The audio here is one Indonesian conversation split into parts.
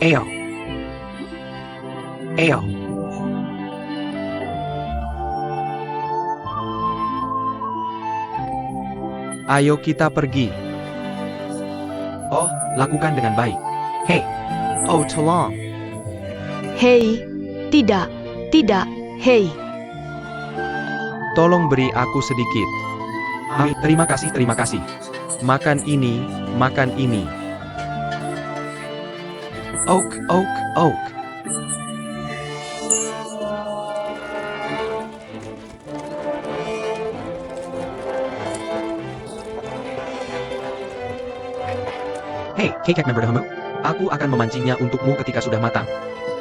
Eyo. Eyo. Ayo kita pergi. Oh, lakukan dengan baik. Hei. Oh, tolong. Hei, tidak, hei. Tolong beri aku sedikit. Terima kasih, terima kasih. Makan ini, makan ini. Oak, oak, oak. Hei, cake member Homo. Aku akan memancingnya untukmu ketika sudah matang.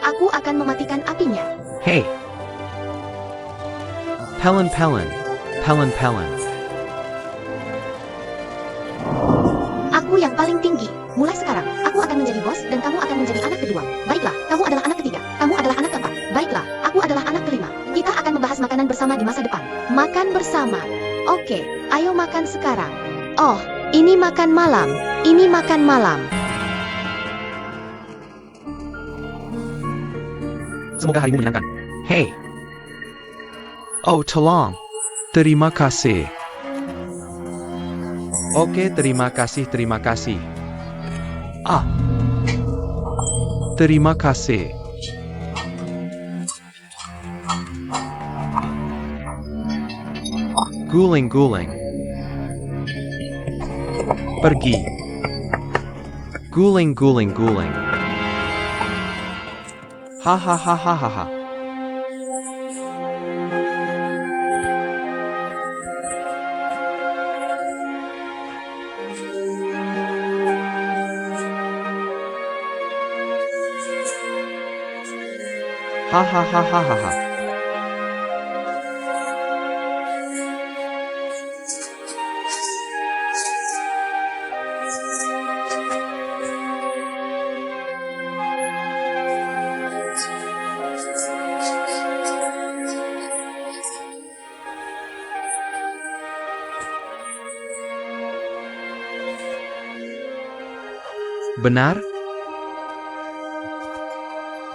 Aku akan mematikan apinya. Hei. Pelen, pelen. Pelen, pelen. Aku yang paling tinggi. Mulai sekarang, aku akan menjadi bos dan kamu akan menjadi anak kedua. Baiklah, kamu adalah anak ketiga. Kamu adalah anak keempat. Baiklah, aku adalah anak kelima. Kita akan membahas makanan bersama di masa depan. Makan bersama. Oke, ayo makan sekarang. Oh, ini makan malam. Ini makan malam. Semoga harimu menyenangkan. Hei. Oh, tolong. Terima kasih. Oke, terima kasih, terima kasih. Ah. Terima kasih. Guling-guling. Pergi. Guling-guling-guling. Hahaha. Hahaha. Benar?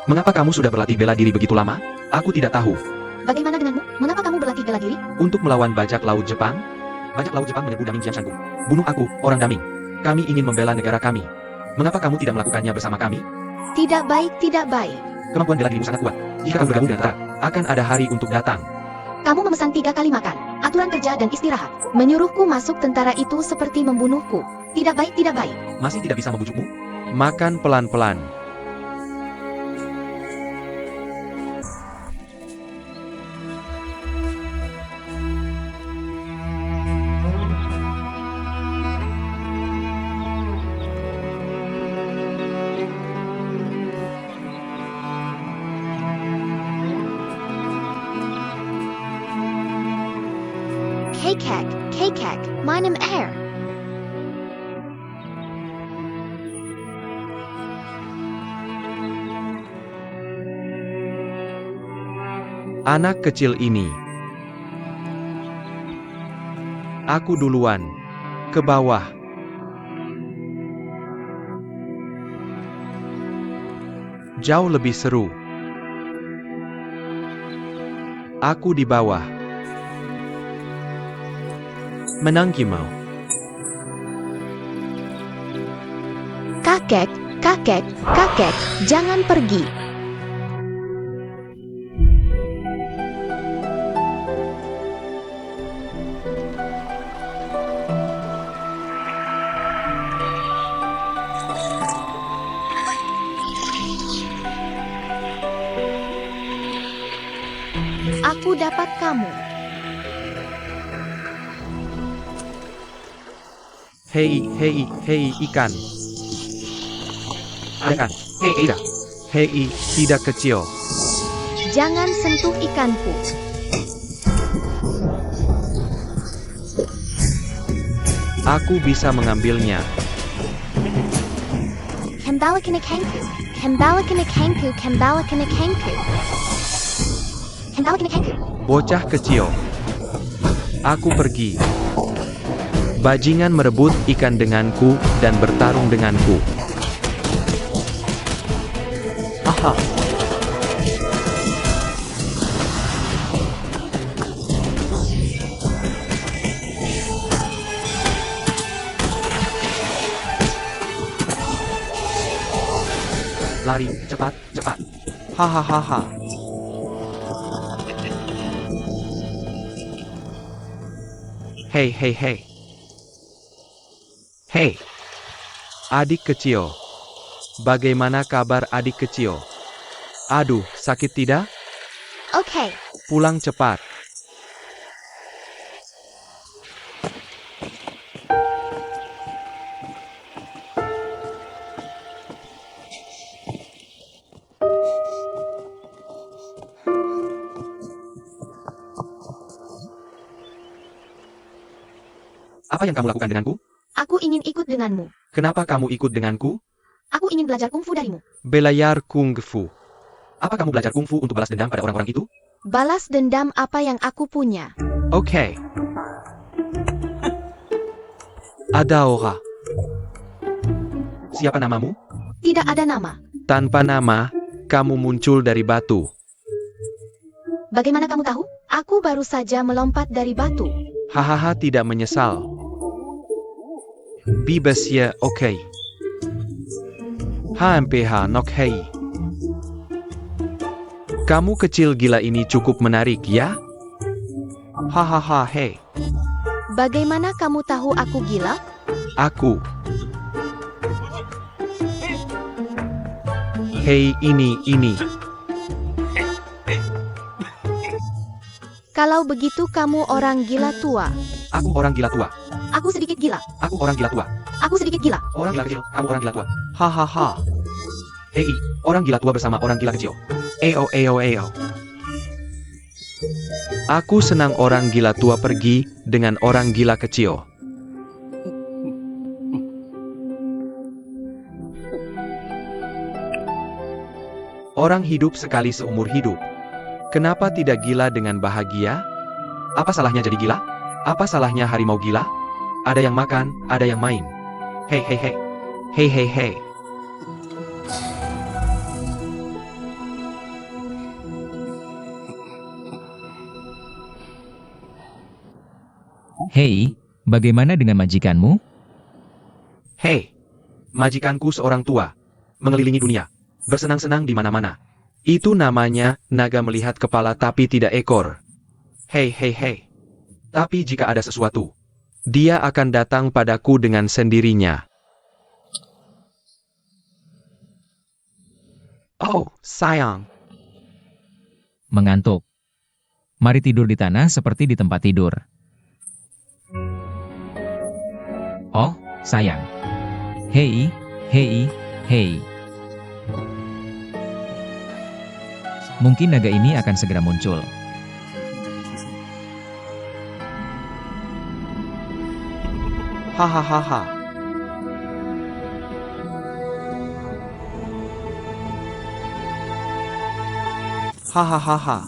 Mengapa kamu sudah berlatih bela diri begitu lama? Aku tidak tahu. Bagaimana denganmu? Mengapa kamu berlatih bela diri? Untuk melawan bajak laut Jepang? Bajak laut Jepang menyerbu Daming Jianshangu. Bunuh aku, orang Daming. Kami ingin membela negara kami. Mengapa kamu tidak melakukannya bersama kami? Tidak baik, tidak baik. Kemampuan bela dirimu sangat kuat. Jika kamu bergabung dengan tentara, akan ada hari untuk datang. Kamu memesan 3 kali makan, aturan kerja dan istirahat. Menyuruhku masuk tentara itu seperti membunuhku. Tidak baik, tidak baik. Masih tidak bisa membujukmu? Makan pelan-pelan. Kekek, meinem Air. Anak kecil ini. Aku duluan. Ke bawah. Jauh lebih seru. Aku di bawah. Menang Gimau. Kakek, jangan pergi. Aku dapat kamu. Hei, ikan. Ikan. Tidak. Hei, tidak kecil. Jangan sentuh ikanku. Aku bisa mengambilnya. Kembali ke ikanku. Bocah kecil. Aku pergi. Bajingan merebut ikan denganku dan bertarung denganku. Ha. Lari, cepat, cepat. Hahaha. Hei, hei, hei. Hei. Adik kecil. Bagaimana kabar adik kecil? Aduh, sakit tidak? Oke. Pulang cepat. Apa yang kamu lakukan denganku? Aku ingin ikut denganmu. Kenapa kamu ikut denganku? Aku ingin belajar kungfu darimu. Belajar kungfu. Apa kamu belajar kungfu untuk balas dendam pada orang-orang itu? Balas dendam apa yang aku punya. Oke. Ada orang. Siapa namamu? Tidak ada nama. Tanpa nama, kamu muncul dari batu. Bagaimana kamu tahu? Aku baru saja melompat dari batu. Hahaha, tidak menyesal. Bebas ya, oke. HMPH nok hei. Kamu kecil gila ini cukup menarik ya? Hahaha, hei. Bagaimana kamu tahu aku gila? Aku. Hei, ini. Kalau begitu kamu orang gila tua. Aku orang gila tua. Aku sedikit gila. Aku orang gila tua. Aku sedikit gila. Orang gila kecil, kamu orang gila tua. Hahaha. Hei, orang gila tua bersama orang gila kecil. Eo. Aku senang orang gila tua pergi dengan orang gila kecil. Orang hidup sekali seumur hidup. Kenapa tidak gila dengan bahagia? Apa salahnya jadi gila? Apa salahnya harimau gila? Ada yang makan, ada yang main. Hei. Hei. Hei, bagaimana dengan majikanmu? Hei, majikanku seorang tua, mengelilingi dunia, bersenang-senang di mana-mana. Itu namanya naga melihat kepala tapi tidak ekor. Hei. Tapi jika ada sesuatu, Dia akan datang padaku dengan sendirinya. Oh, sayang. Mengantuk. Mari tidur di tanah seperti di tempat tidur. Oh, sayang. Hei. Mungkin naga ini akan segera muncul. Hahaha. Hahaha.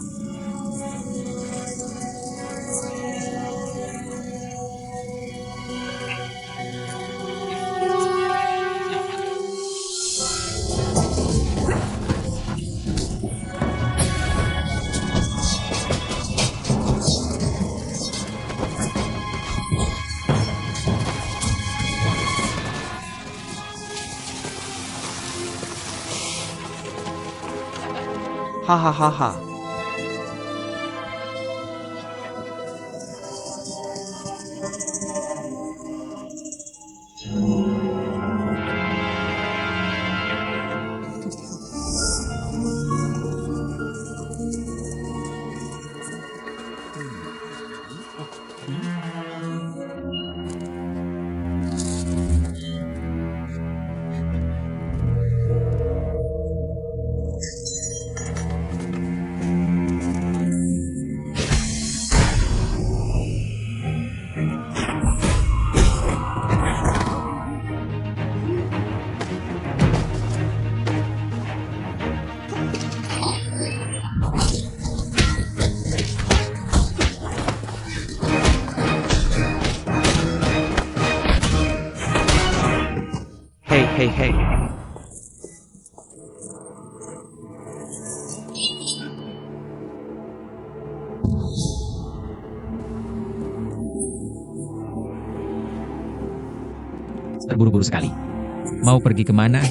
Hahaha. Hei. terburu-buru sekali. Mau pergi kemana?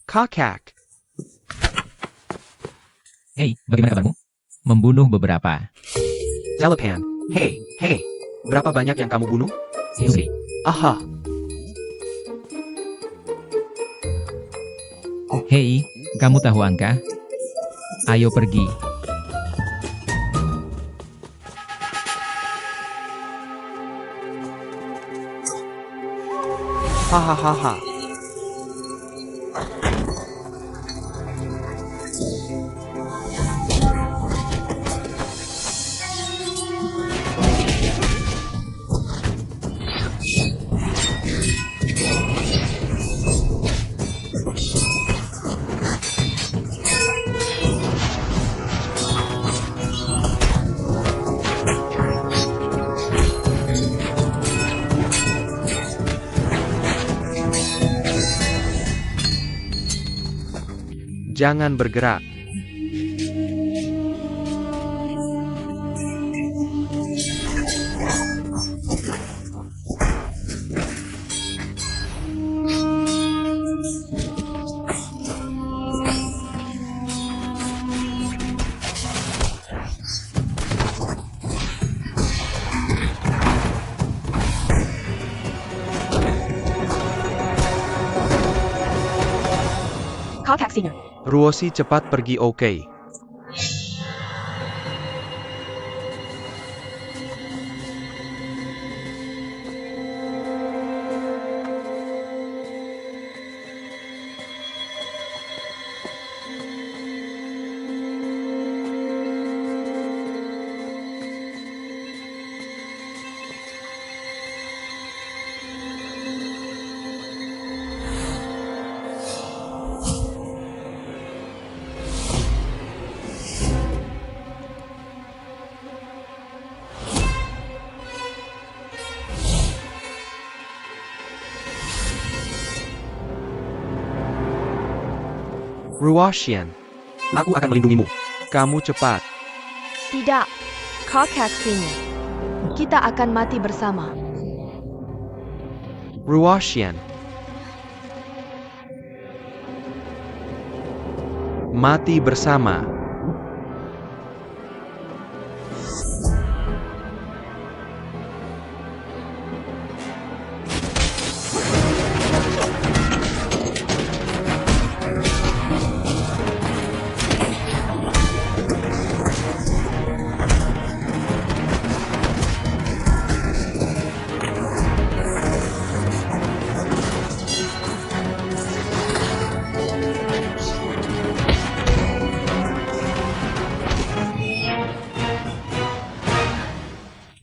Kakak. Hei, bagaimana kabarmu? Membunuh beberapa. Telepan. Hei. Berapa banyak yang kamu bunuh? Yusri, Aha. hei, kamu tahu angka? Ayo pergi. Hahaha. Jangan bergerak. Call taxinya. Ruosi cepat pergi, oke. Ruosian, Aku akan melindungimu. kamu cepat. Tidak. Kakaksinya. Kita akan mati bersama. Ruosian. Mati bersama.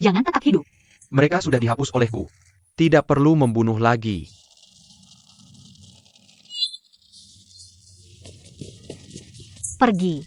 Jangan tetap hidup. Mereka sudah dihapus olehku. Tidak perlu membunuh lagi. Pergi.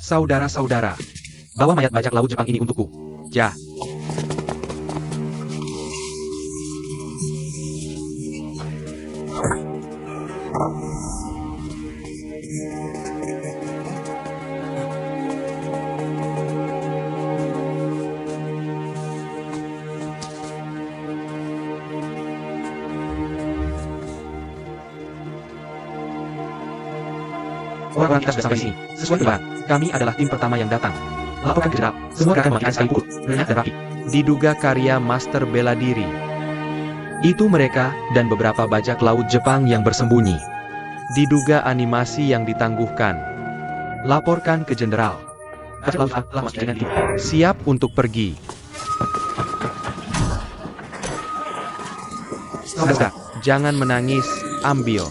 Saudara-saudara, bawa mayat bajak laut Jepang ini untukku. Ya. Orang-orang kita sudah sampai sini. Sesuai kebenaran, kami adalah tim pertama yang datang. Laporkan ke jenderal, semua akan mematikan sekali pukul, renyah dan rapi. Diduga karya master bela diri. Itu mereka dan beberapa bajak laut Jepang yang bersembunyi. Diduga animasi yang ditangguhkan. Laporkan ke jenderal. Bajak laut Jepang telah masuk jaringan ini. Siap untuk pergi. Saudara, Jangan menangis, ambil.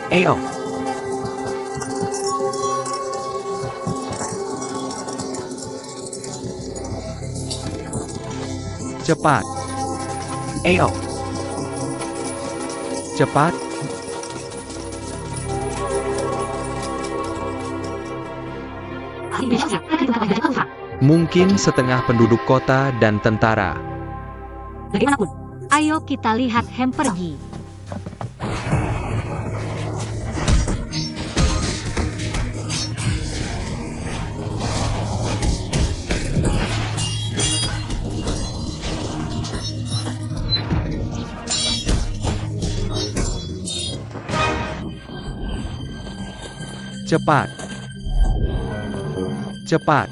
Ayo. Cepat, Ayo. cepat. Mungkin setengah penduduk kota dan tentara. Bagaimanapun, Ayo kita lihat Hem pergi. Cepat, cepat.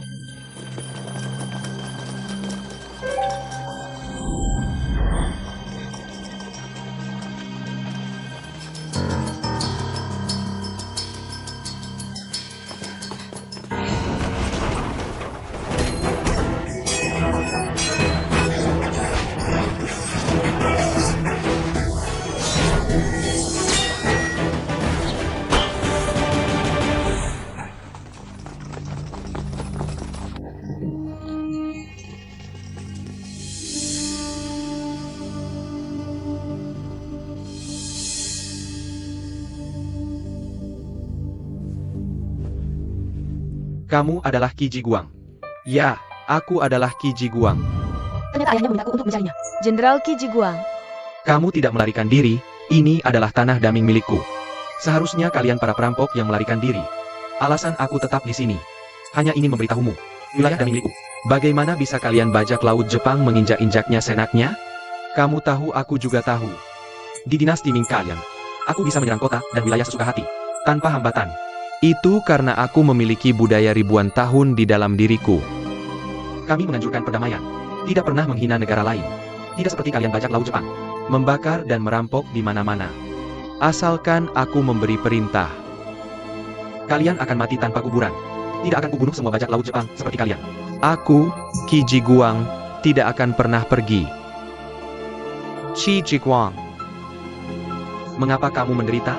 Kamu adalah Qi Ji Guang. Ya, aku adalah Qi Ji Guang. ternyata ayahnya memintaku untuk mencarinya. Jenderal Qi Ji Guang, Kamu tidak melarikan diri, ini adalah tanah daming milikku. Seharusnya kalian para perampok yang melarikan diri. Alasan aku tetap di sini. Hanya ingin memberitahumu. Wilayah daming milikku. Bagaimana bisa kalian bajak laut Jepang menginjak-injaknya senaknya? Kamu tahu, aku juga tahu. Di dinasti Ming kalian, aku bisa menyerang kota dan wilayah sesuka hati. Tanpa hambatan. Itu karena aku memiliki budaya ribuan tahun di dalam diriku. Kami menganjurkan perdamaian. Tidak pernah menghina negara lain. Tidak seperti kalian bajak laut Jepang. Membakar dan merampok di mana-mana. Asalkan aku memberi perintah. Kalian akan mati tanpa kuburan. Tidak akan kubunuh semua bajak laut Jepang seperti kalian. Aku, Qi Ji Guang, tidak akan pernah pergi. Qi Ji Guang. Mengapa kamu menderita?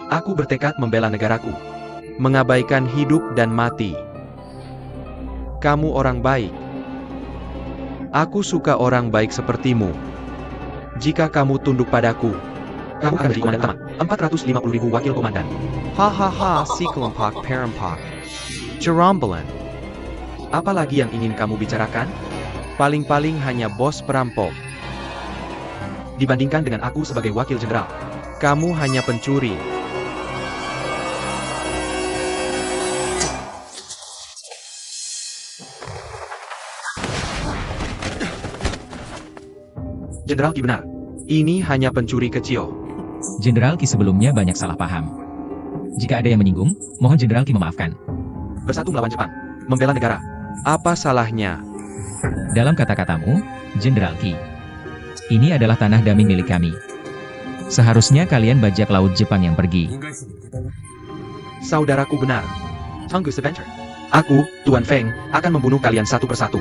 Aku bertekad membela negaraku. Mengabaikan hidup dan mati. Kamu orang baik. Aku suka orang baik sepertimu. Jika kamu tunduk padaku, Kamu akan jadi komandan tamat. 450.000 wakil komandan. hahaha, si kelompok perempak. Jerambelan. Apa lagi yang ingin kamu bicarakan? Paling-paling hanya bos perampok. Dibandingkan dengan aku sebagai wakil jenderal. Kamu hanya pencuri. Jenderal Qi benar. Ini hanya pencuri kecil. Jenderal Qi sebelumnya banyak salah paham. Jika ada yang menyinggung, mohon Jenderal Qi memaafkan. Bersatu melawan Jepang. Membela negara. Apa salahnya? Dalam kata-katamu, Jenderal Qi, ini adalah tanah daming milik kami. Seharusnya kalian bajak laut Jepang yang pergi. Saudaraku benar. Tunggus Adventure. Aku, Tuan Feng, akan membunuh kalian satu persatu.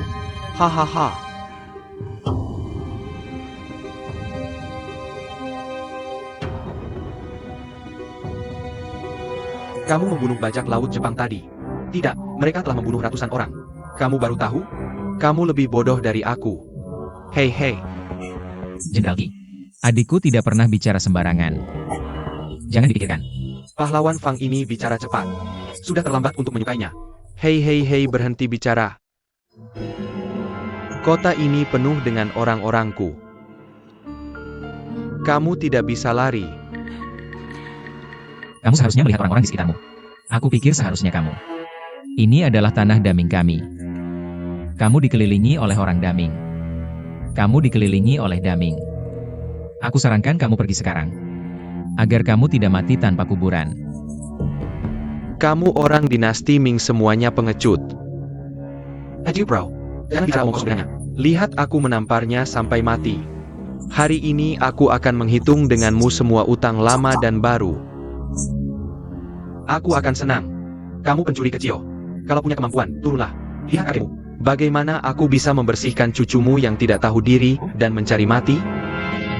Hahaha. Kamu membunuh bajak laut Jepang tadi. Tidak, mereka telah membunuh ratusan orang. Kamu baru tahu? Kamu lebih bodoh dari aku. Hei hei. Jenderal Qi, adikku tidak pernah bicara sembarangan. Jangan dipikirkan. Pahlawan Fang ini bicara cepat. Sudah terlambat untuk menyukainya. Hei hei hei, berhenti bicara. Kota ini penuh dengan orang-orangku. Kamu tidak bisa lari. Kamu seharusnya melihat orang-orang di sekitarmu. Aku pikir seharusnya kamu. Ini adalah tanah daming kami. Kamu dikelilingi oleh orang daming. Kamu dikelilingi oleh daming. Aku sarankan kamu pergi sekarang. Agar kamu tidak mati tanpa kuburan. Kamu orang dinasti Ming, semuanya pengecut. Adieu bro. Jangan bicara omong kosong dengannya. Lihat aku menamparnya sampai mati. Hari ini aku akan menghitung denganmu semua utang lama dan baru. Aku akan senang. Kamu pencuri kecil. Kalau punya kemampuan, turunlah. Lihat kakimu. Bagaimana aku bisa membersihkan cucumu yang tidak tahu diri dan mencari mati?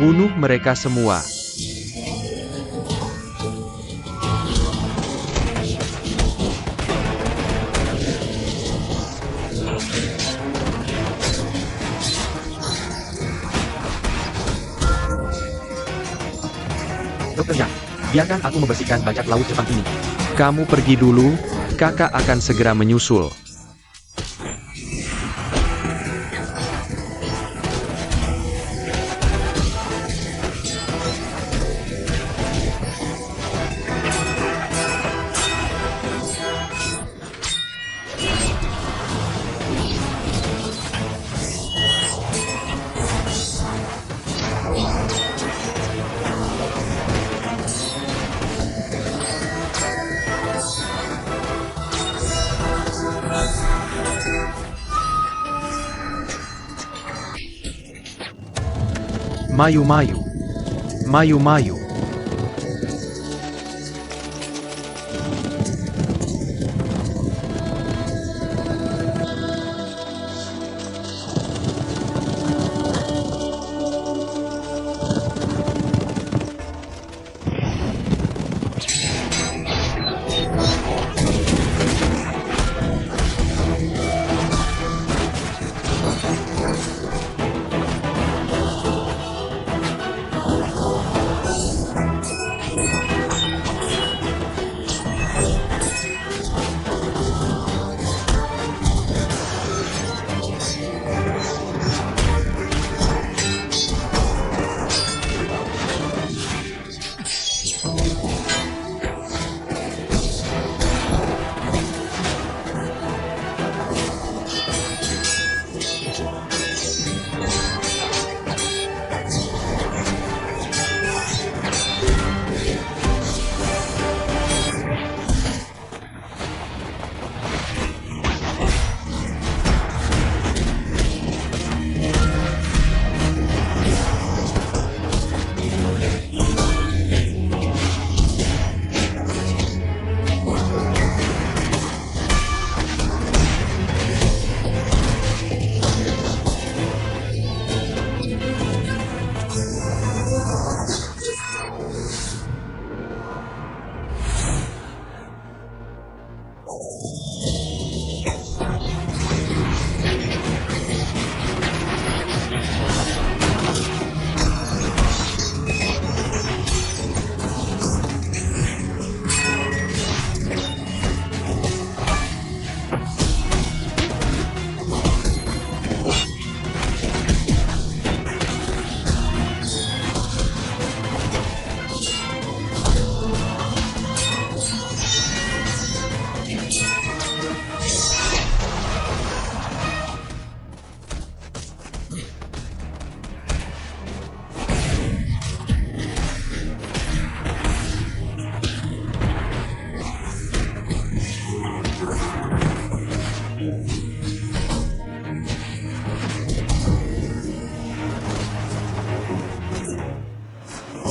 Bunuh mereka semua. Dokter Yang, biarkan aku membersihkan bajak laut Jepang ini. Kamu pergi dulu, kakak akan segera menyusul. Mayu-mayu. Mayu-mayu.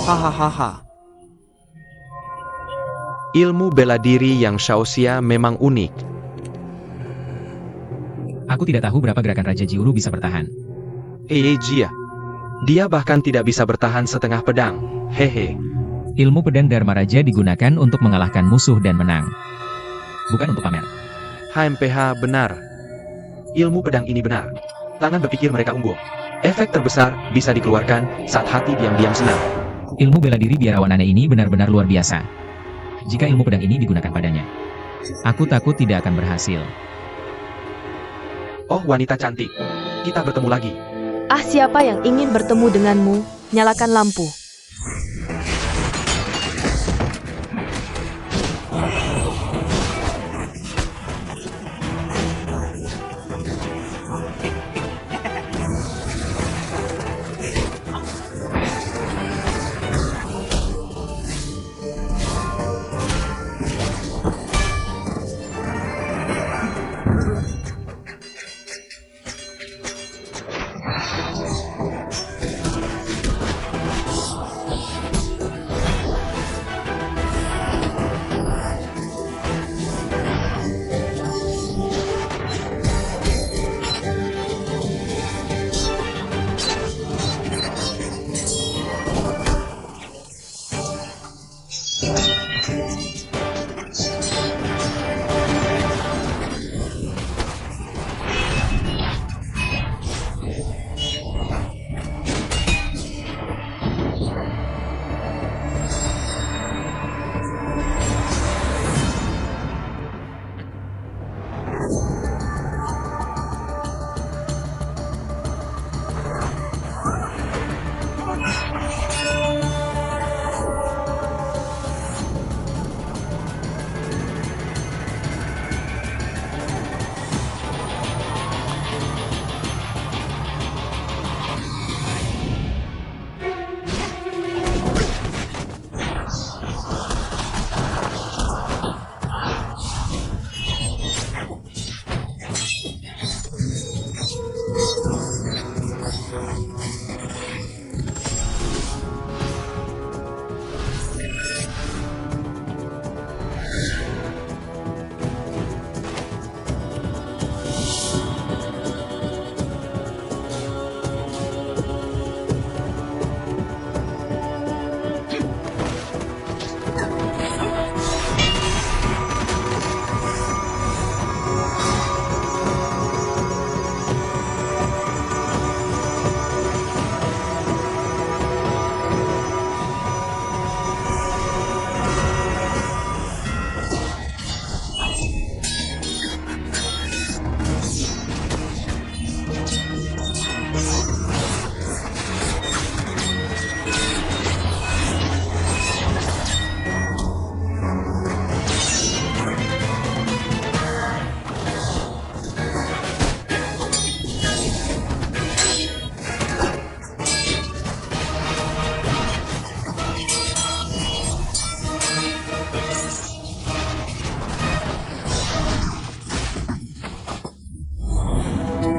Hahaha. Ilmu bela diri yang Shaoxia memang unik. Aku tidak tahu berapa gerakan Raja Jiuru bisa bertahan. Jia. Dia bahkan tidak bisa bertahan setengah pedang. Hehe. Ilmu pedang Dharma Raja digunakan untuk mengalahkan musuh dan menang. Bukan untuk pamer. HMPH benar. Ilmu pedang ini benar. Tangan berpikir mereka unggul. Efek terbesar bisa dikeluarkan saat hati diam-diam senang. Ilmu bela diri biarawan aneh ini benar-benar luar biasa. jika ilmu pedang ini digunakan padanya. Aku takut tidak akan berhasil. Oh wanita cantik, kita bertemu lagi. Ah, siapa yang ingin bertemu denganmu? Nyalakan lampu.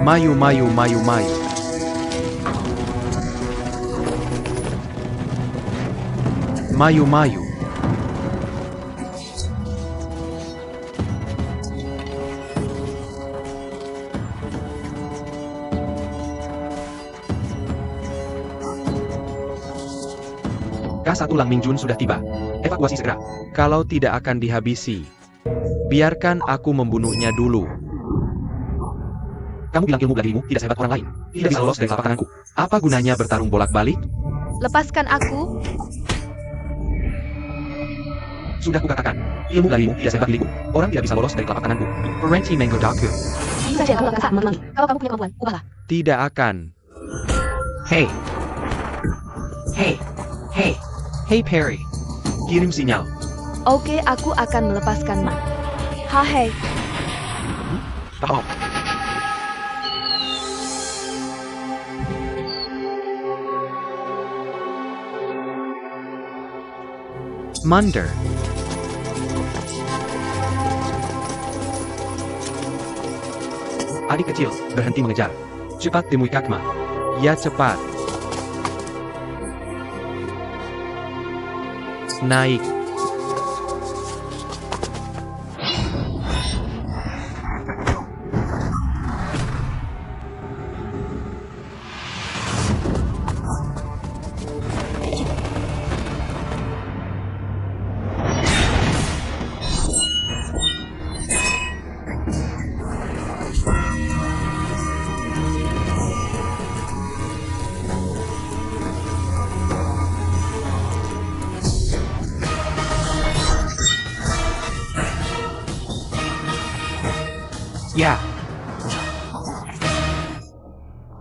Mayu, mayu, mayu, mayu. Mayu, mayu. K1 Lang Mingjun sudah tiba. Evakuasi segera. Kalau tidak akan dihabisi, biarkan aku membunuhnya dulu. Kamu bilang ilmu bela dirimu tidak sehebat orang lain. Tidak bisa lolos dari telapak tanganku. Apa gunanya bertarung bolak-balik? Lepaskan aku. Sudah kukatakan, ilmu bela dirimu tidak sehebat milikku. Orang tidak bisa lolos dari telapak tanganku. Parenti Mango Daku. Ini saja kamu akan saat mengulangi. Kalau kamu punya kemampuan, ubahlah. Tidak akan. Hey. Hey. Hey. Hey Perry. Kirim sinyal. Oke, aku akan melepaskan Man. Hahei. Tahu. Munder. Adik kecil, berhenti mengejar. Cepat temui Kakma. Ya cepat. Naik.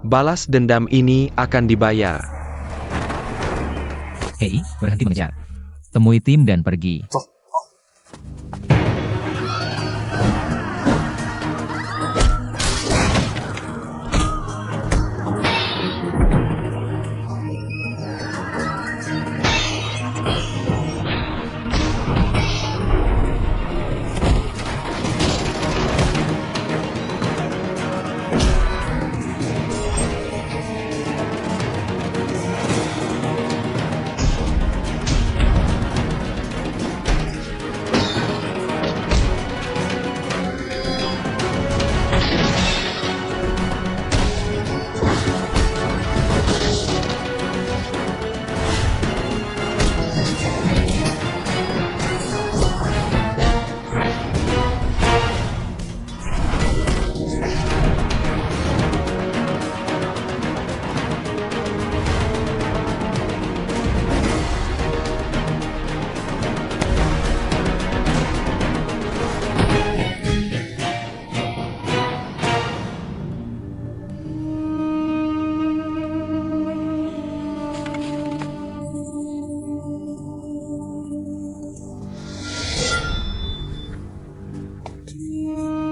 Balas dendam ini akan dibayar. Hei, berhenti mengejar. Temui tim dan pergi.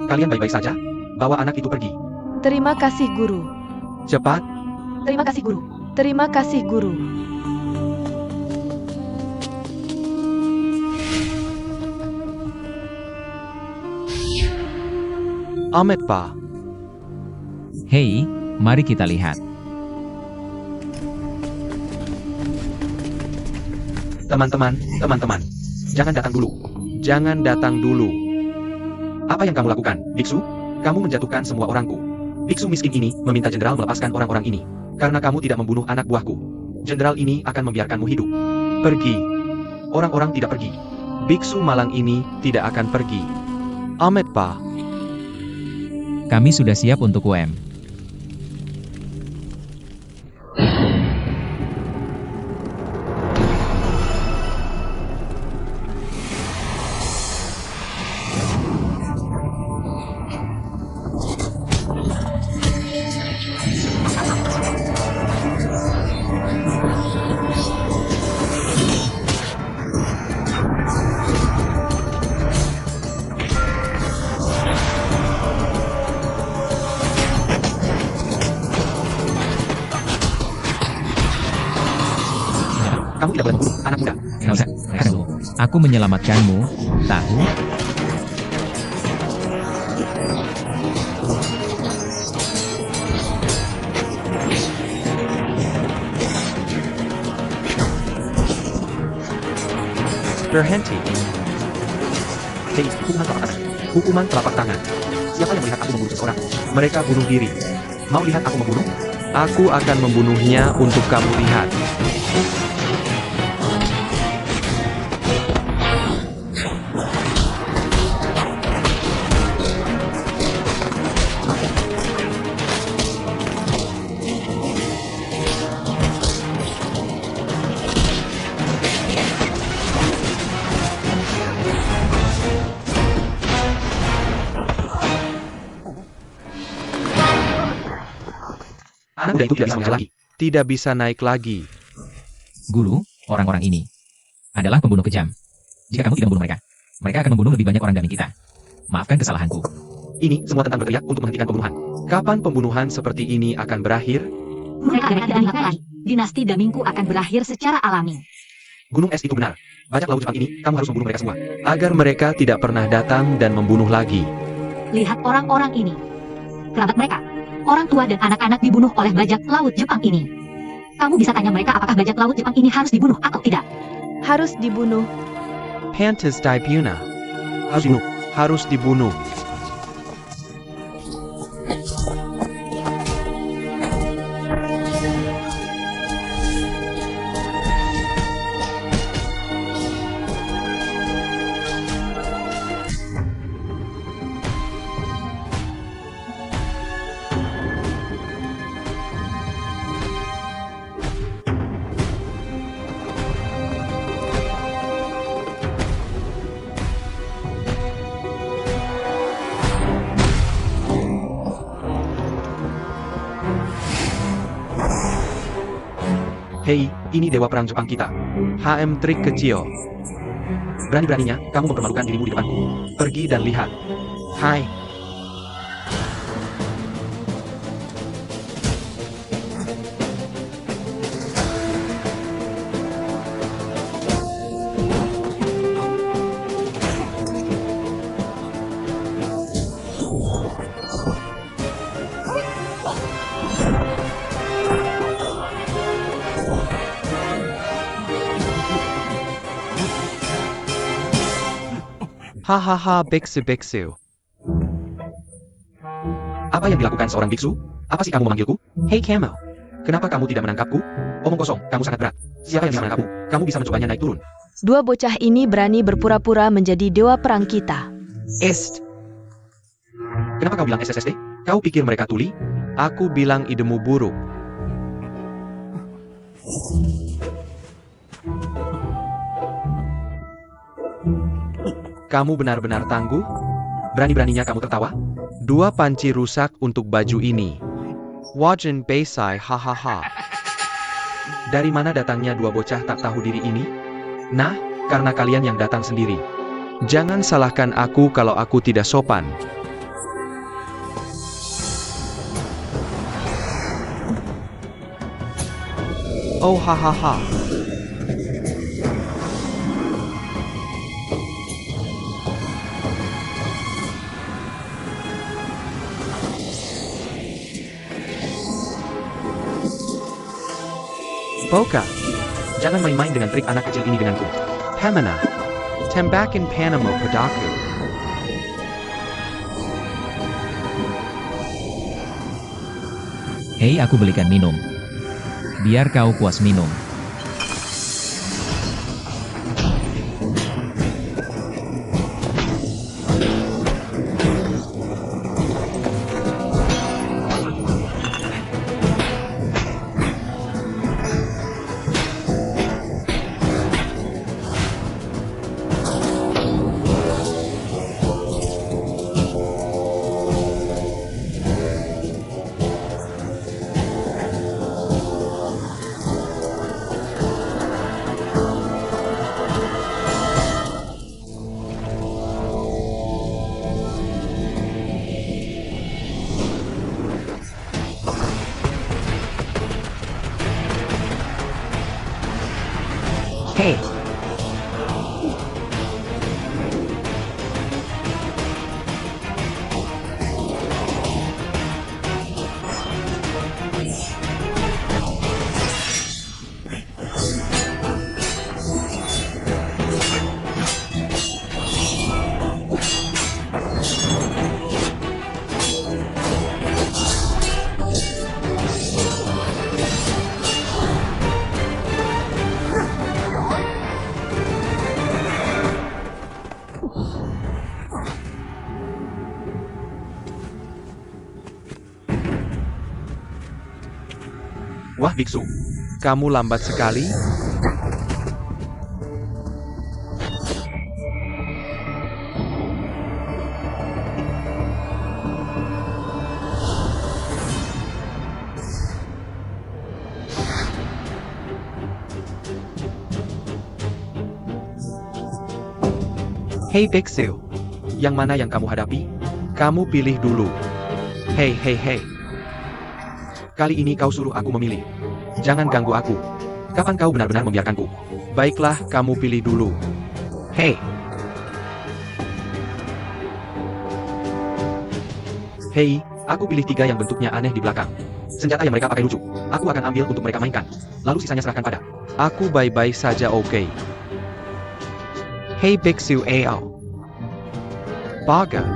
Kalian baik-baik saja? Bawa anak itu pergi. Terima kasih guru. Cepat, Terima kasih guru. Terima kasih guru. Ahmed Pak. Hei, mari kita lihat. Teman-teman, jangan datang dulu. Jangan datang dulu. Apa yang kamu lakukan, Biksu? Kamu menjatuhkan semua orangku. Biksu miskin ini meminta jenderal melepaskan orang-orang ini. Karena kamu tidak membunuh anak buahku. Jenderal ini akan membiarkanmu hidup. Pergi. Orang-orang tidak pergi. Biksu malang ini tidak akan pergi. Ahmed Pak. Kami sudah siap untuk UM. Kamu tidak boleh membunuh anak muda. Nggak usah, mereka dulu. Aku menyelamatkanmu, tahu? Berhenti. Hei, hukuman telapak tangan. Hukuman telapak tangan. Siapa yang melihat aku membunuh seseorang? Mereka bunuh diri. Mau lihat aku membunuh? Aku akan membunuhnya untuk kamu lihat. Anak muda itu tidak bisa mengajar lagi. Tidak bisa naik lagi. Guru, orang-orang ini adalah pembunuh kejam. Jika kamu tidak membunuh mereka, mereka akan membunuh lebih banyak orang daming kita. Maafkan kesalahanku. Ini semua tentang berteriak untuk menghentikan pembunuhan. Kapan pembunuhan seperti ini akan berakhir? Mereka tidak lagi. Dinasti Damingku akan berakhir secara alami. Gunung es itu benar. Bajak laut Jepang ini, kamu harus membunuh mereka semua. Agar mereka tidak pernah datang dan membunuh lagi. Lihat orang-orang ini. Kerabat mereka, orang tua dan anak-anak dibunuh oleh bajak laut Jepang ini. Kamu bisa tanya mereka apakah bajak laut Jepang ini harus dibunuh atau tidak. Harus dibunuh. Pantas Dipuna. Harus dibunuh. Harus dibunuh. Hei, ini dewa perang Jepang kita. HM trik kecil. Berani-beraninya, kamu mempermalukan dirimu di depanku. Pergi dan lihat. Hai. Hahaha, biksu. Apa yang dilakukan seorang biksu? Apa sih kamu memanggilku? Hei Camel. Kenapa kamu tidak menangkapku? Omong kosong, kamu sangat berat. Siapa yang bisa menangkapmu? Kamu bisa mencobanya naik turun. Dua bocah ini berani berpura-pura menjadi dewa perang kita. Est. Kenapa kau bilang SSSD? Kau pikir mereka tuli? Aku bilang idemu buruk. Kamu benar-benar tangguh? Berani-beraninya kamu tertawa? 2 panci rusak untuk baju ini. Wajan Baisai, hahaha. Dari mana datangnya 2 bocah tak tahu diri ini? Nah, karena kalian yang datang sendiri. Jangan salahkan aku kalau aku tidak sopan. Oh hahaha. Boka. Jangan main-main dengan trik anak kecil ini denganku. Pamana. Tembakin Panama padaku. Hei, aku belikan minum. Biar kau puas minum. Hei. Wah, biksu. Kamu lambat sekali. Hei biksu. Yang mana yang kamu hadapi? Kamu pilih dulu. Hei. Kali ini kau suruh aku memilih. Jangan ganggu aku. Kapan kau benar-benar membiarkanku? Baiklah, kamu pilih dulu. Hei. Hei, aku pilih 3 yang bentuknya aneh di belakang. Senjata yang mereka pakai lucu. Aku akan ambil untuk mereka mainkan. Lalu sisanya serahkan pada. Aku baik-baik saja, oke. Hei biksu Ao. Baga.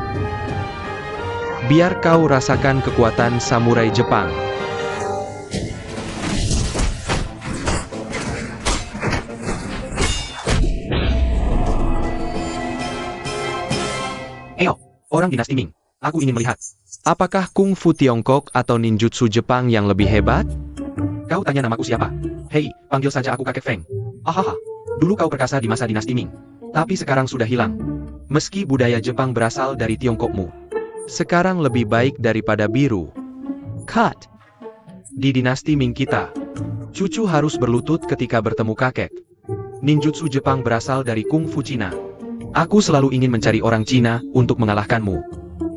Biar kau rasakan kekuatan samurai Jepang. Orang dinasti Ming. Aku ingin melihat. Apakah kungfu Tiongkok atau ninjutsu Jepang yang lebih hebat? Kau tanya namaku siapa? Hei, panggil saja aku kakek Feng. Ahaha. Dulu kau perkasa di masa dinasti Ming. Tapi sekarang sudah hilang. Meski budaya Jepang berasal dari Tiongkokmu. Sekarang lebih baik daripada biru. Cut. Di dinasti Ming kita. Cucu harus berlutut ketika bertemu kakek. Ninjutsu Jepang berasal dari kungfu Cina. Aku selalu ingin mencari orang Cina untuk mengalahkanmu.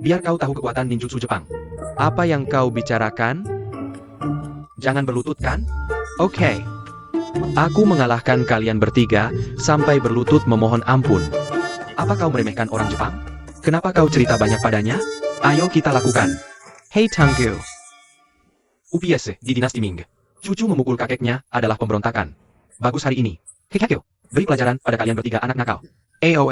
Biar kau tahu kekuatan ninjutsu Jepang. Apa yang kau bicarakan? Jangan berlutut kan? Oke. Aku mengalahkan kalian bertiga, sampai berlutut memohon ampun. Apa kau meremehkan orang Jepang? Kenapa kau cerita banyak padanya? Ayo kita lakukan. Hei Tanggu. UPS di dinasti Ming. Cucu memukul kakeknya adalah pemberontakan. Bagus hari ini. Hekakyo, beri pelajaran pada kalian bertiga anak nakal. Eo.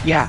Ya.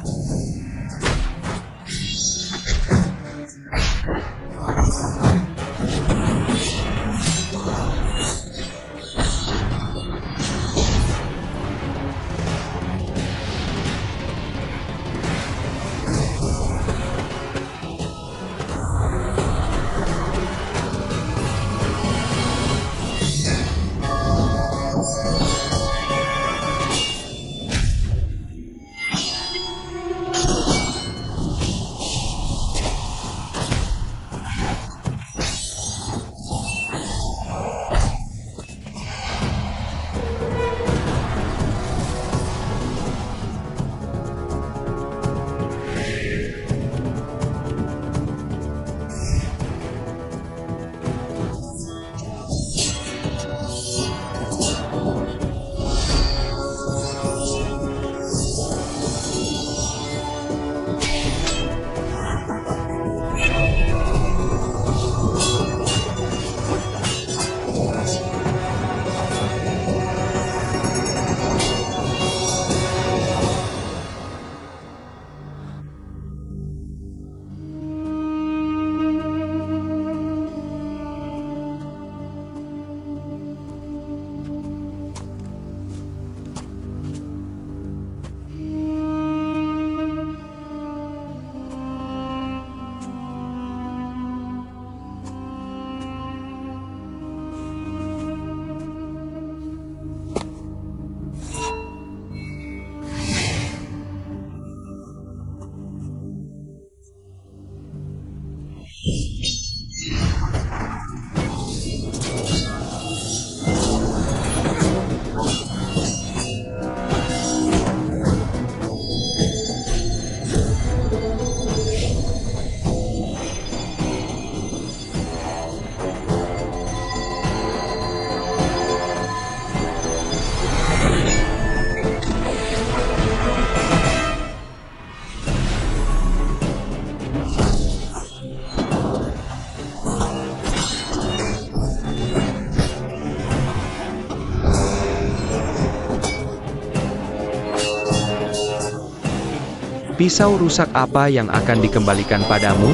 Pisau rusak apa yang akan dikembalikan padamu?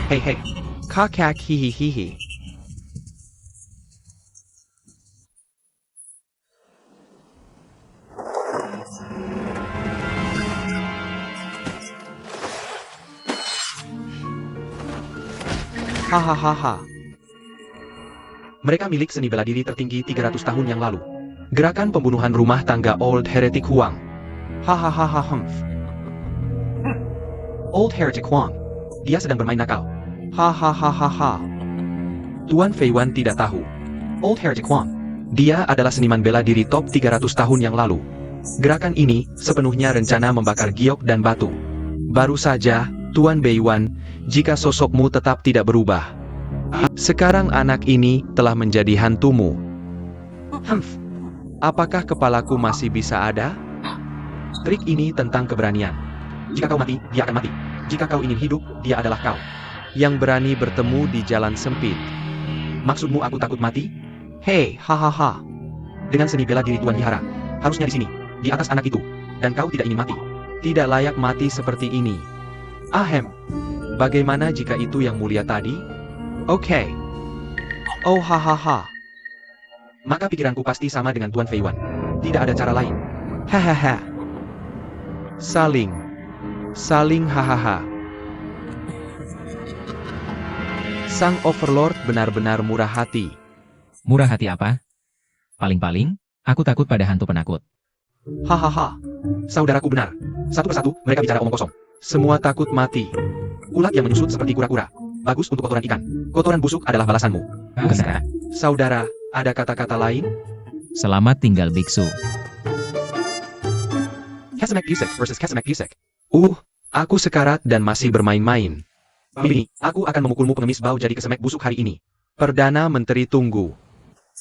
Hei, Kakak hihihihi. Hahaha. mereka milik seni bela diri tertinggi 300 tahun yang lalu. Gerakan pembunuhan rumah tangga Old Heretic Huang. Hahaha. Old Heretic Huang. Dia sedang bermain nakal. Hahaha. Tuan Fei Wan tidak tahu. Old Heretic Huang. Dia adalah seniman bela diri top 300 tahun yang lalu. Gerakan ini sepenuhnya rencana membakar giok dan batu. Baru saja, Tuan Beiwan, jika sosokmu tetap tidak berubah. Sekarang anak ini telah menjadi hantumu. Apakah kepalaku masih bisa ada? Trik ini tentang keberanian. Jika kau mati, dia akan mati. Jika kau ingin hidup, dia adalah kau. Yang berani bertemu di jalan sempit. Maksudmu aku takut mati? Hei, hahaha. Dengan seni bela diri Tuan Hihara, harusnya di sini, di atas anak itu. Dan kau tidak ingin mati. Tidak layak mati seperti ini. Ahem. Bagaimana jika itu yang mulia tadi? Oke. Oh hahaha. Maka pikiranku pasti sama dengan Tuan Fei Wan. Tidak ada cara lain. Hahaha. Saling hahaha. Sang Overlord benar-benar murah hati. Murah hati apa? Paling-paling, aku takut pada hantu penakut. Hahaha. Saudaraku benar. Satu persatu, mereka bicara omong kosong. Semua takut mati. Ulat yang menyusut seperti kura-kura. Bagus untuk kotoran ikan. Kotoran busuk adalah balasanmu. Benar. Saudara, ada kata-kata lain? Selamat tinggal biksu. Kesemek Pusek versus Kesemek Pusek. Aku sekarat dan masih bermain-main. Ini, aku akan memukulmu pengemis bau jadi kesemek busuk hari ini. Perdana Menteri tunggu.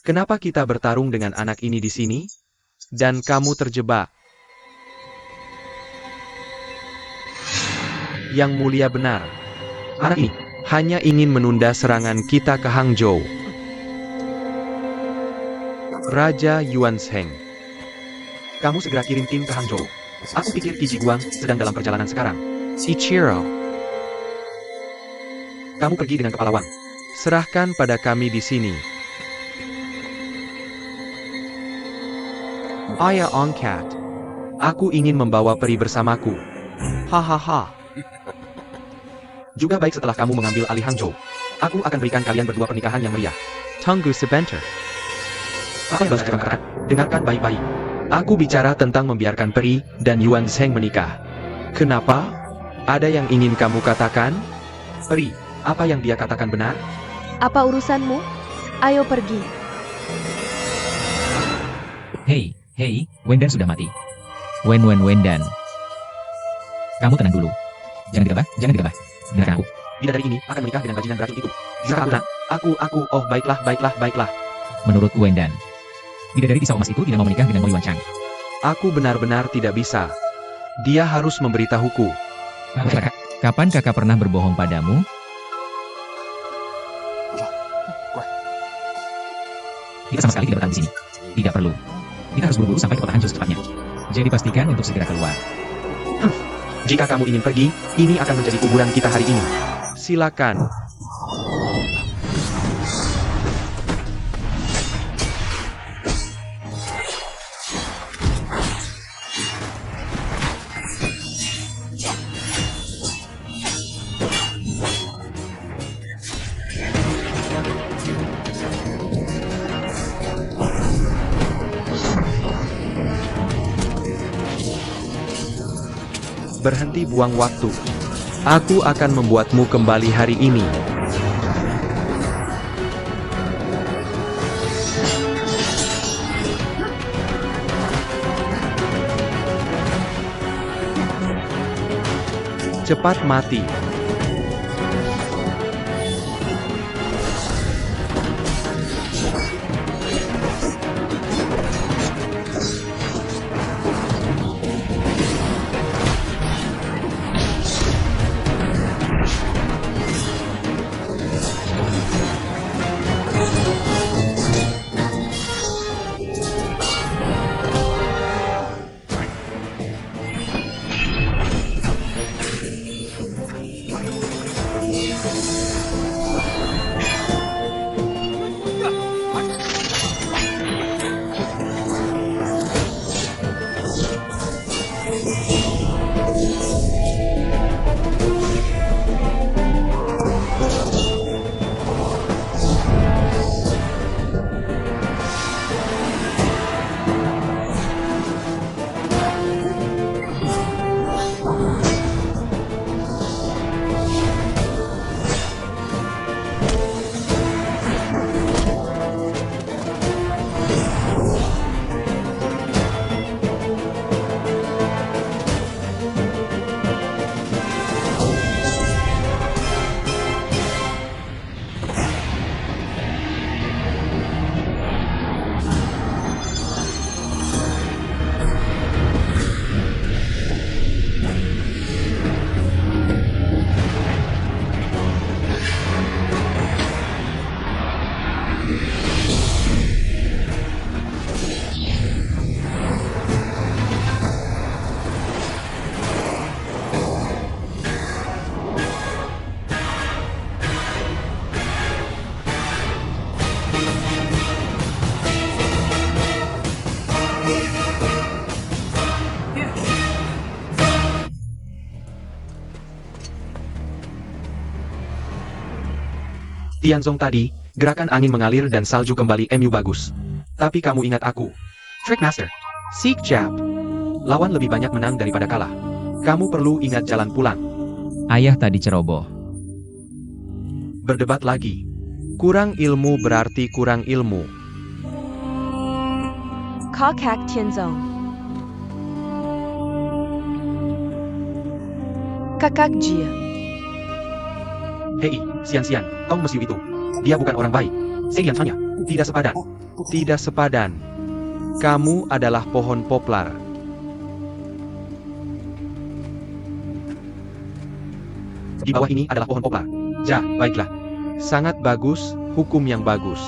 Kenapa kita bertarung dengan anak ini di sini? Dan kamu terjebak. Yang mulia benar. Anak ini, Hanya ingin menunda serangan kita ke Hangzhou. Raja Yuansheng. kamu segera kirim tim ke Hangzhou. Aku pikir Qi Jiguang sedang dalam perjalanan sekarang. Ichiro, Kamu pergi dengan kepala Wang. serahkan pada kami di sini. Ayah Ongkat. Aku ingin membawa peri bersamaku. Hahaha. Juga baik setelah kamu mengambil alih Hangzhou. Aku akan berikan kalian berdua pernikahan yang meriah. Tunggu sebentar. Apa yang balas Jepang kerat? Dengarkan baik-baik. Aku bicara tentang membiarkan peri dan Yuansheng menikah. Kenapa? Ada yang ingin kamu katakan? Peri, apa yang dia katakan benar? Apa urusanmu? Ayo pergi. Hei, Wendan sudah mati. Wendan. Kamu tenang dulu. Jangan digabah. Dengarkan aku. Bidadari ini akan menikah dengan bajingan beracun itu. Jika aku, oh baiklah. Menurut Wendan, bidadari pisau emas itu tidak mau menikah dengan Mo Yuan Chang. Aku benar-benar tidak bisa. Dia harus memberitahuku. Kapan kakak pernah berbohong padamu? Kita sama sekali tidak bertahan di sini. Tidak perlu. Kita harus buru-buru sampai ke kota Hanzhou secepatnya. Jadi pastikan untuk segera keluar. Jika kamu ingin pergi, ini akan menjadi kuburan kita hari ini. Silakan. Berhenti buang waktu. Aku akan membuatmu kembali hari ini. Cepat mati. Tianzong tadi, gerakan angin mengalir dan salju kembali MU bagus. Tapi kamu ingat aku. Trickmaster. Seek Jab. Lawan lebih banyak menang daripada kalah. Kamu perlu ingat jalan pulang. Ayah tadi ceroboh. Berdebat lagi. Kurang ilmu berarti kurang ilmu. Kakak Tianzong. Kakak Jia. Hei, Sian, Tong Mesiu itu. Dia bukan orang baik. Saya tanya, tidak sepadan. Tidak sepadan. Kamu adalah pohon poplar. Di bawah ini adalah pohon poplar. Ja, baiklah. Sangat bagus, hukum yang bagus.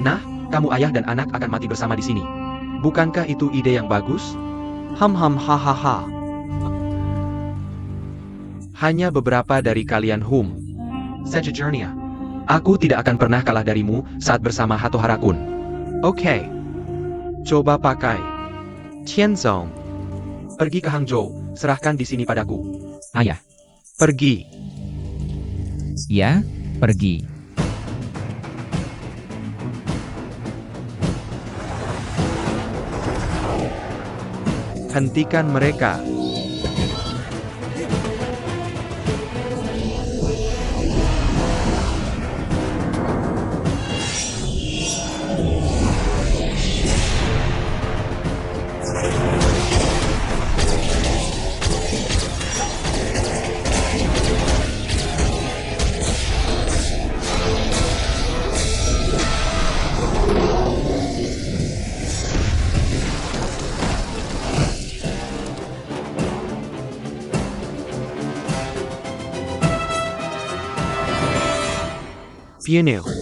Nah, kamu ayah dan anak akan mati bersama di sini. Bukankah itu ide yang bagus? Hahaha. Hanya beberapa dari kalian Sejujurnya, aku tidak akan pernah kalah darimu saat bersama Hatohara Kun. Oke. Coba pakai. Tianzong. Pergi ke Hangzhou, serahkan di sini padaku. Ayah. Pergi. Ya, pergi. Hentikan mereka. Piano.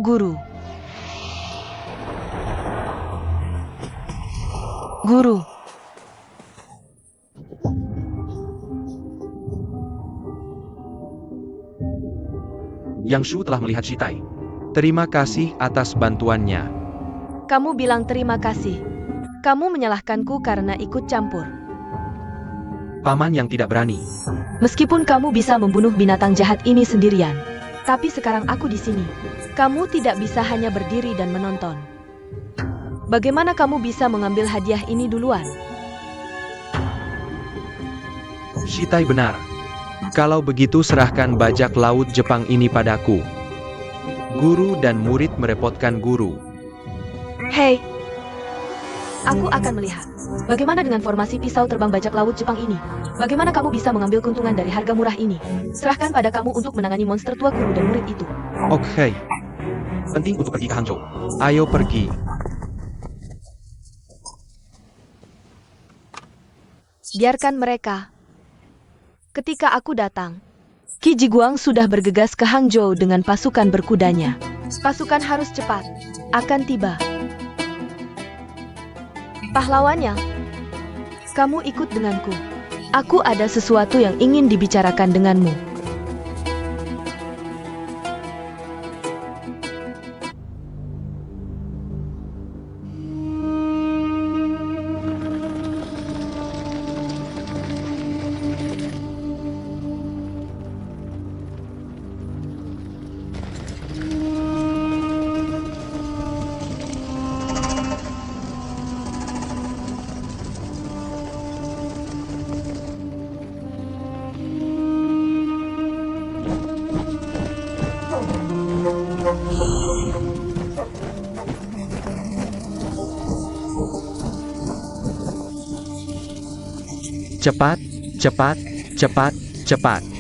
Guru. Guru. Yang Shu telah melihat Shitai. Terima kasih atas bantuannya. Kamu bilang terima kasih. Kamu menyalahkanku karena ikut campur. Paman yang tidak berani. Meskipun kamu bisa membunuh binatang jahat ini sendirian, tapi sekarang aku di sini. Kamu tidak bisa hanya berdiri dan menonton. Bagaimana kamu bisa mengambil hadiah ini duluan? Shitai benar. Kalau begitu serahkan bajak laut Jepang ini padaku. Guru dan murid merepotkan guru. Hei, aku akan melihat. Bagaimana dengan formasi pisau terbang bajak laut Jepang ini? Bagaimana kamu bisa mengambil keuntungan dari harga murah ini? Serahkan pada kamu untuk menangani monster tua guru dan murid itu. Oke, Penting untuk pergi ke Hangzhou. ayo pergi. Biarkan mereka. Ketika aku datang, Qi Jiguang sudah bergegas ke Hangzhou dengan pasukan berkudanya. Pasukan harus cepat, akan tiba. Pahlawannya, kamu ikut denganku. Aku ada sesuatu yang ingin dibicarakan denganmu. Cepat, cepat, cepat, cepat.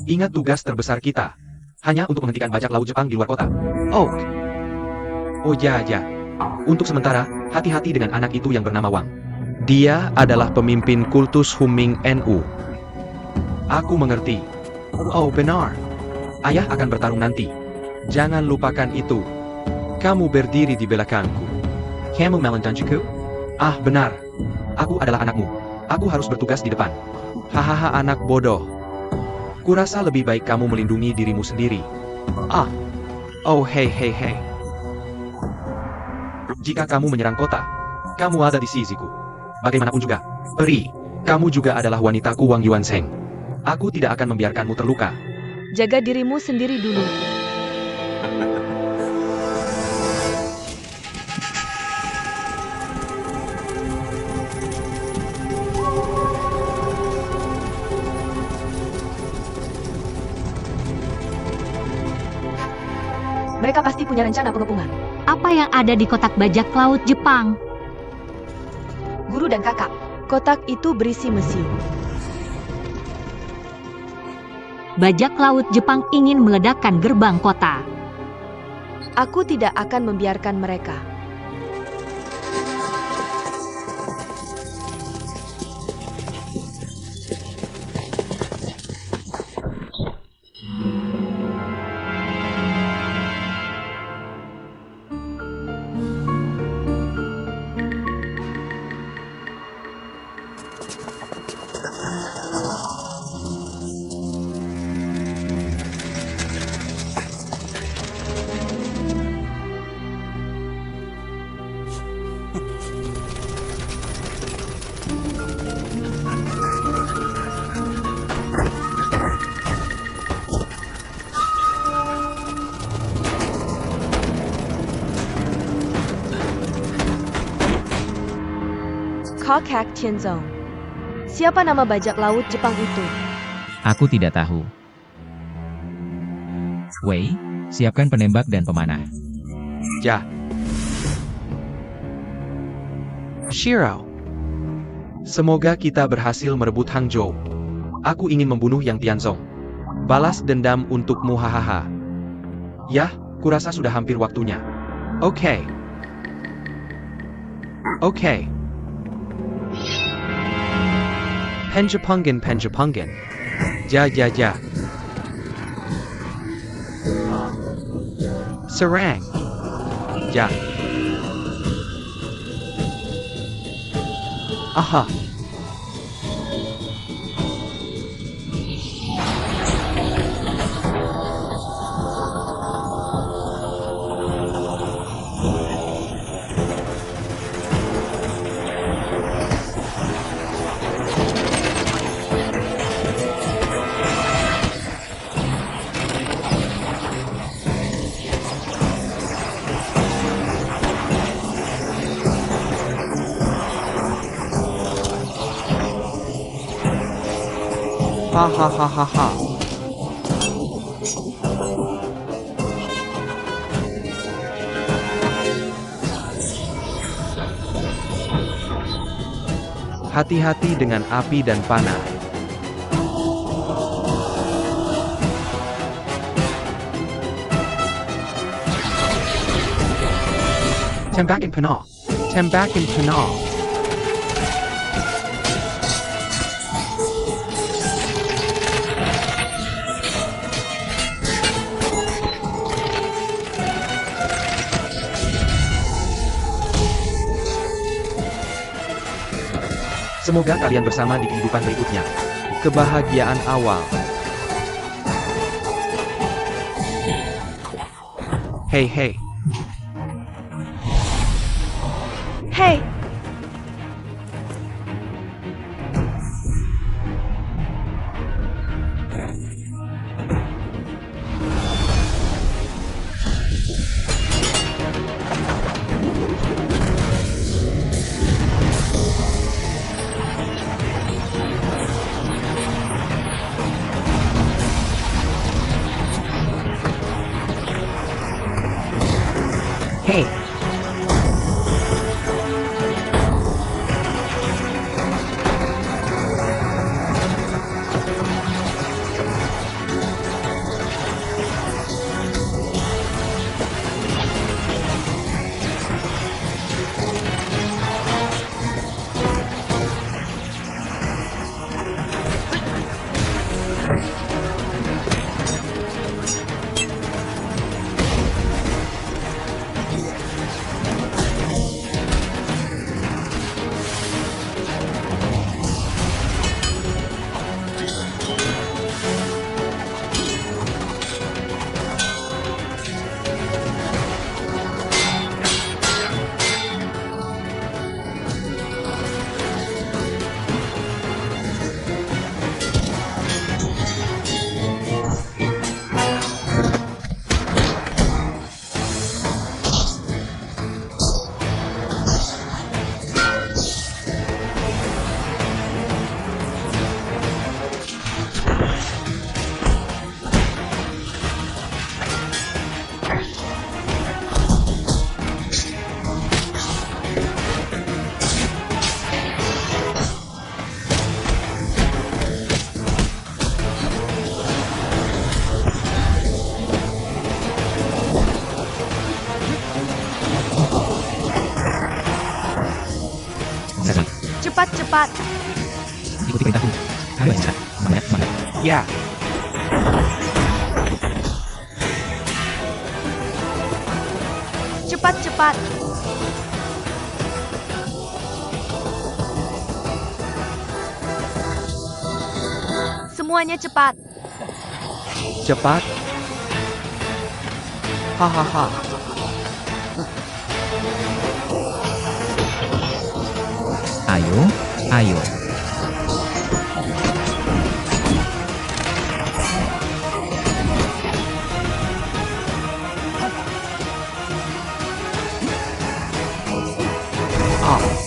Ingat tugas terbesar kita. Hanya untuk menghentikan bajak laut Jepang di luar kota. Oh. Oh ya. Untuk sementara, hati-hati dengan anak itu yang bernama Wang. Dia adalah pemimpin kultus Huming NU. Aku mengerti. Oh benar. Ayah akan bertarung nanti. Jangan lupakan itu. Kamu berdiri di belakangku. Kamu melanjanjiku? Ah benar. Aku adalah anakmu. Aku harus bertugas di depan. Hahaha anak bodoh. Kurasa lebih baik kamu melindungi dirimu sendiri. Ah. Oh hei. Jika kamu menyerang kota, kamu ada di sisiku. Bagaimanapun juga, peri, kamu juga adalah wanitaku Wang Yuanseng. Aku tidak akan membiarkanmu terluka. Jaga dirimu sendiri dulu. Mereka pasti punya rencana pengepungan. Apa yang ada di kotak bajak laut Jepang? Guru dan kakak, kotak itu berisi mesiu. Bajak laut Jepang ingin meledakkan gerbang kota. Aku tidak akan membiarkan mereka. Kokak Tianzong. Siapa nama bajak laut Jepang itu? Aku tidak tahu. Wei, siapkan penembak dan pemanah. Ya. Shiro. Semoga kita berhasil merebut Hangzhou. Aku ingin membunuh Yang Tianzong. Balas dendam untukmu hahaha. Yah, kurasa sudah hampir waktunya. Oke. Penjepangin. Ja. Serang. Ja. Aha. Hahaha. Hati-hati dengan api dan panah. Tembakin panah. Semoga kalian bersama di kehidupan berikutnya. Kebahagiaan awal. Hey. Hei, cepat. Ikuti perintahku. Ayo Aisha, semangat, semangat. Ya, Cepat, cepat. Semuanya cepat. Cepat. Hahaha. Ayo, ayo. ah,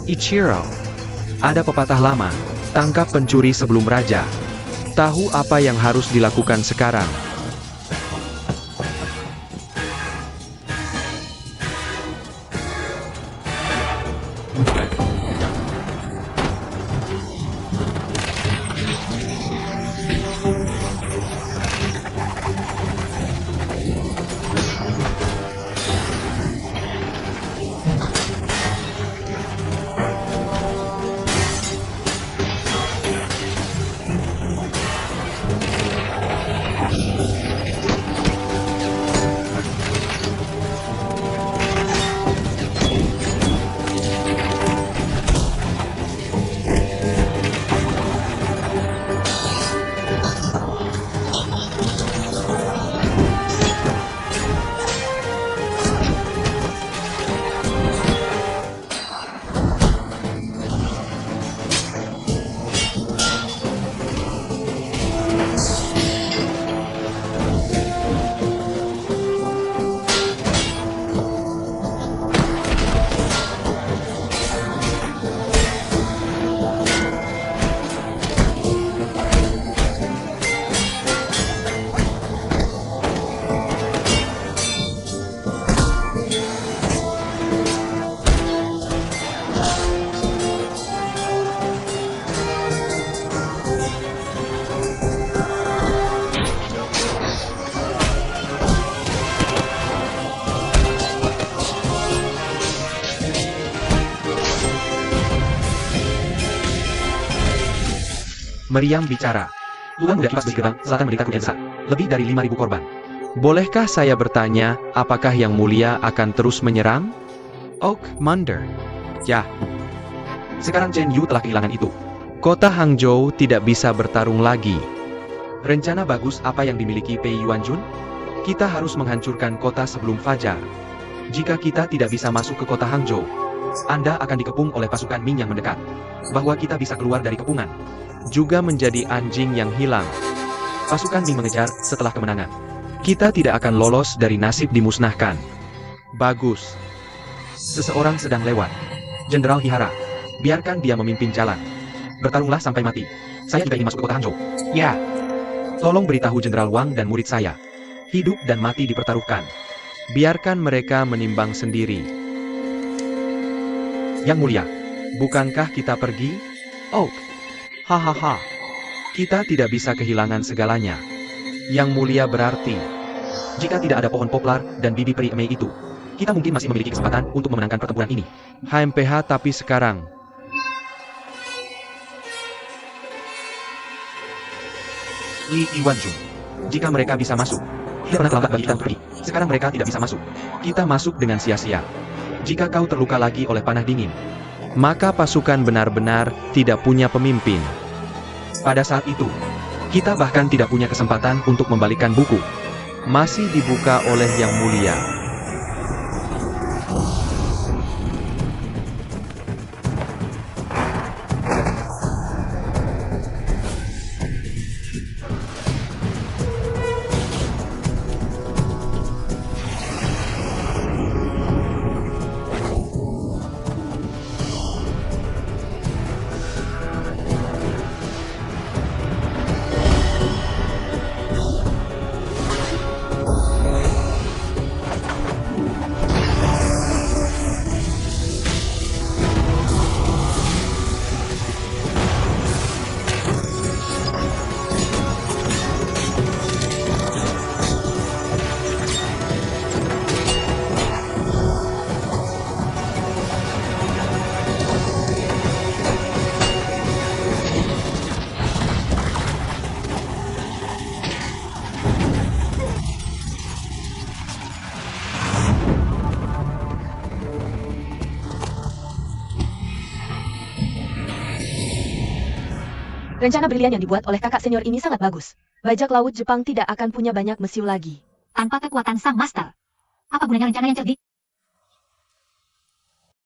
Ichiro. Ada pepatah lama, tangkap pencuri sebelum raja. Tahu apa yang harus dilakukan sekarang. Meriam bicara. Tuan muda kipas besi gerbang selatan menderita kerugian besar. Lebih dari 5.000 korban. Bolehkah saya bertanya, apakah Yang Mulia akan terus menyerang? Oak Munder. Ya. Sekarang Chen Yu telah kehilangan itu. Kota Hangzhou tidak bisa bertarung lagi. Rencana bagus apa yang dimiliki Pei Yuanjun? Kita harus menghancurkan kota sebelum fajar. Jika kita tidak bisa masuk ke kota Hangzhou, Anda akan dikepung oleh pasukan Ming yang mendekat. Bahwa kita bisa keluar dari kepungan. Juga menjadi anjing yang hilang. Pasukan Ming mengejar setelah kemenangan. Kita tidak akan lolos dari nasib dimusnahkan. Bagus. Seseorang sedang lewat. Jenderal Hihara. Biarkan dia memimpin jalan. Bertarunglah sampai mati. Saya juga ingin masuk ke kota Hangzhou. Ya. Tolong beritahu Jenderal Wang dan murid saya. Hidup dan mati dipertaruhkan. Biarkan mereka menimbang sendiri. Yang Mulia. Bukankah kita pergi? Oh. Hahaha. Kita tidak bisa kehilangan segalanya. Yang Mulia berarti. Jika tidak ada pohon poplar dan bibi peri emei itu, kita mungkin masih memiliki kesempatan untuk memenangkan pertempuran ini. HMPH tapi sekarang. Li Yuanjun. Jika mereka bisa masuk, tidak pernah terlambat bagi kita untuk pergi. Sekarang mereka tidak bisa masuk. Kita masuk dengan sia-sia. Jika kau terluka lagi oleh panah dingin, maka pasukan benar-benar tidak punya pemimpin. Pada saat itu, kita bahkan tidak punya kesempatan untuk membalikkan buku. Masih dibuka oleh Yang Mulia. Rencana brilian yang dibuat oleh kakak senior ini sangat bagus. Bajak laut Jepang tidak akan punya banyak mesiu lagi. Tanpa kekuatan sang master. Apa gunanya rencana yang cerdik?